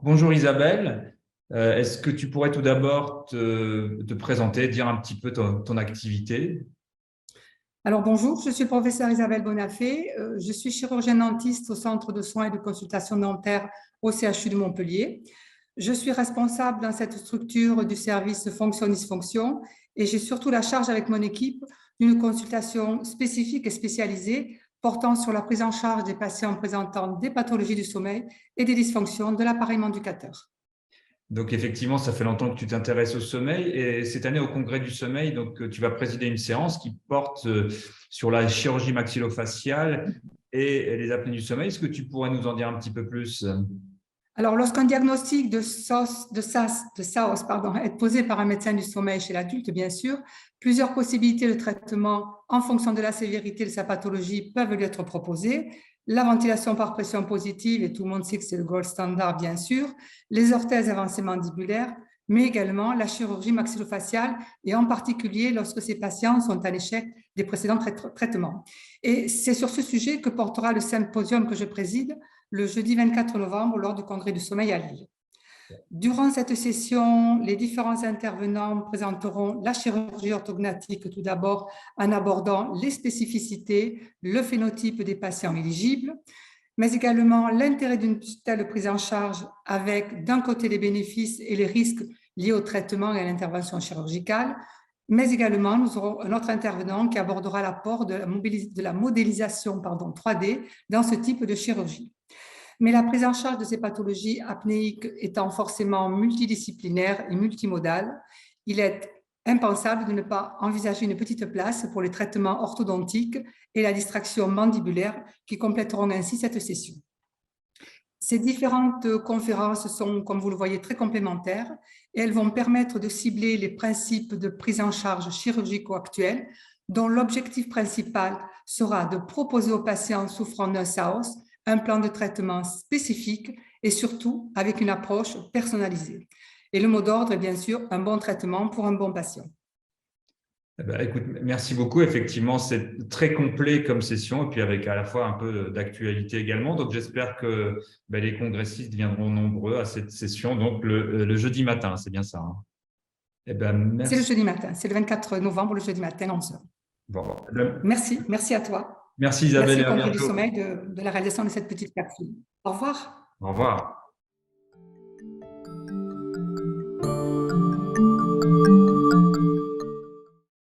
Bonjour Isabelle. Est-ce que tu pourrais tout d'abord te présenter, dire un petit peu ton activité? Alors bonjour, je suis le professeur Isabelle Bonafé. Je suis chirurgienne dentiste au Centre de soins et de consultation dentaire au CHU de Montpellier. Je suis responsable dans cette structure du service fonction-dysfonction et j'ai surtout la charge avec mon équipe d'une consultation spécifique et spécialisée portant sur la prise en charge des patients présentant des pathologies du sommeil et des dysfonctions de l'appareil manducateur. Donc effectivement, ça fait longtemps que tu t'intéresses au sommeil et cette année au Congrès du sommeil, tu vas présider une séance qui porte sur la chirurgie maxillofaciale et les apnées du sommeil. Est-ce que tu pourrais nous en dire un petit peu plus? Alors, lorsqu'un diagnostic de SAOS est posé par un médecin du sommeil chez l'adulte, bien sûr, plusieurs possibilités de traitement en fonction de la sévérité de sa pathologie peuvent lui être proposées. La ventilation par pression positive, et tout le monde sait que c'est le gold standard, bien sûr, les orthèses avancées mandibulaires, mais également la chirurgie maxillofaciale, et en particulier lorsque ces patients sont à l'échec des précédents traitements. Et c'est sur ce sujet que portera le symposium que je préside le jeudi 24 novembre lors du Congrès du sommeil à Lille. Durant cette session, les différents intervenants présenteront la chirurgie orthognathique tout d'abord en abordant les spécificités, le phénotype des patients éligibles, mais également l'intérêt d'une telle prise en charge avec d'un côté les bénéfices et les risques liés au traitement et à l'intervention chirurgicale, mais également nous aurons un autre intervenant qui abordera l'apport de la modélisation 3D dans ce type de chirurgie. Mais la prise en charge de ces pathologies apnéiques étant forcément multidisciplinaire et multimodale, il est impensable de ne pas envisager une petite place pour les traitements orthodontiques et la distraction mandibulaire qui compléteront ainsi cette session. Ces différentes conférences sont, comme vous le voyez, très complémentaires et elles vont permettre de cibler les principes de prise en charge chirurgicaux actuels dont l'objectif principal sera de proposer aux patients souffrant d'un SAOS un plan de traitement spécifique et surtout avec une approche personnalisée. Et le mot d'ordre est bien sûr un bon traitement pour un bon patient. Eh ben, écoute, merci beaucoup. Effectivement, c'est très complet comme session et puis avec à la fois un peu d'actualité également. Donc, j'espère que les congressistes viendront nombreux à cette session, donc le jeudi matin, c'est bien ça, hein? Eh ben, C'est le merci. jeudi matin, c'est le 24 novembre, le jeudi matin, 11h. Bon, Merci à toi. merci Isabelle Merci et au à Congrès du bientôt. sommeil de la réalisation de cette petite capsule. Au revoir. Au revoir.